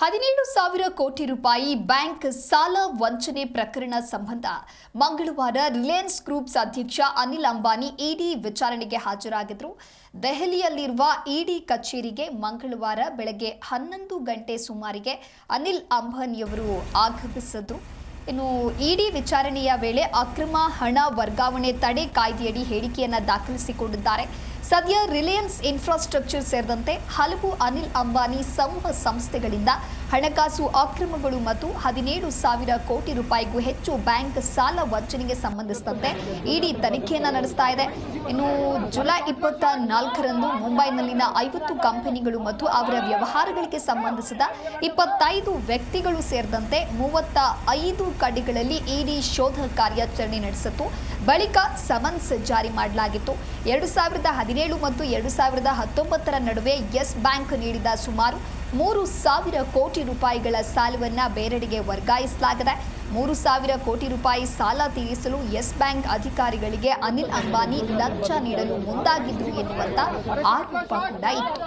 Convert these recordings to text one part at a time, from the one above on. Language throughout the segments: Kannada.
17,000 ಕೋಟಿ ರೂಪಾಯಿ ಬ್ಯಾಂಕ್ ಸಾಲ ವಂಚನೆ ಪ್ರಕರಣ ಸಂಬಂಧ ಮಂಗಳವಾರ ರಿಲಯನ್ಸ್ ಗ್ರೂಪ್ಸ್ ಅಧ್ಯಕ್ಷ ಅನಿಲ್ ಅಂಬಾನಿ ಇಡಿ ವಿಚಾರಣೆಗೆ ಹಾಜರಾಗಿದ್ದರು. ದೆಹಲಿಯಲ್ಲಿರುವ ಇಡಿ ಕಚೇರಿಗೆ ಮಂಗಳವಾರ ಬೆಳಗ್ಗೆ 11 ಗಂಟೆ ಸುಮಾರಿಗೆ ಅನಿಲ್ ಅಂಬಾನಿಯವರು ಆಗಮಿಸಿದರು. ಇನ್ನು ಇಡಿ ವಿಚಾರಣೆಯ ವೇಳೆ ಅಕ್ರಮ ಹಣ ವರ್ಗಾವಣೆ ತಡೆ ಕಾಯ್ದೆಯಡಿ ಹೇಳಿಕೆಯನ್ನು ದಾಖಲಿಸಿಕೊಂಡಿದ್ದಾರೆ. ಸದ್ಯ ರಿಲಯನ್ಸ್ ಇನ್ಫ್ರಾಸ್ಟ್ರಕ್ಚರ್ ಸೇರಿದಂತೆ ಹಲವು ಅನಿಲ್ ಅಂಬಾನಿ ಸಮೂಹ ಸಂಸ್ಥೆಗಳಿಂದ ಹಣಕಾಸು ಅಕ್ರಮಗಳು ಮತ್ತು 17,000 ಕೋಟಿ ರೂಪಾಯಿಗೂ ಹೆಚ್ಚು ಬ್ಯಾಂಕ್ ಸಾಲ ವಂಚನೆಗೆ ಸಂಬಂಧಿಸಿದಂತೆ ಇಡಿ ತನಿಖೆಯನ್ನು ನಡೆಸ್ತಾ ಇದೆ. ಇನ್ನು ಜುಲೈ 24ರಂದು ಮುಂಬೈನಲ್ಲಿನ 50 ಕಂಪನಿಗಳು ಮತ್ತು ಅವರ ವ್ಯವಹಾರಗಳಿಗೆ ಸಂಬಂಧಿಸಿದ 25 ವ್ಯಕ್ತಿಗಳು ಸೇರಿದಂತೆ 35 ಕಡೆಗಳಲ್ಲಿ ಇಡಿ ಶೋಧ ಕಾರ್ಯಾಚರಣೆ ನಡೆಸಿತ್ತು. ಬಳಿಕ ಸಮನ್ಸ್ ಜಾರಿ ಮಾಡಲಾಗಿತ್ತು. 2017 ಮತ್ತು 2019ರ ನಡುವೆ ಯೆಸ್ ಬ್ಯಾಂಕ್ ನೀಡಿದ ಸುಮಾರು 3,000 ಕೋಟಿ ರೂಪಾಯಿಗಳ ಸಾಲವನ್ನು ಬೇರೆಡೆಗೆ ವರ್ಗಾಯಿಸಲಾಗಿದೆ. 3,000 ಕೋಟಿ ರೂಪಾಯಿ ಸಾಲ ತೀರಿಸಲು ಯೆಸ್ ಬ್ಯಾಂಕ್ ಅಧಿಕಾರಿಗಳಿಗೆ ಅನಿಲ್ ಅಂಬಾನಿ ಲಂಚ ನೀಡಲು ಮುಂದಾಗಿದ್ರು ಎನ್ನುವಂತ ಆರೋಪ ಕೂಡ ಇತ್ತು.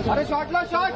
अरे शॉट लो शॉट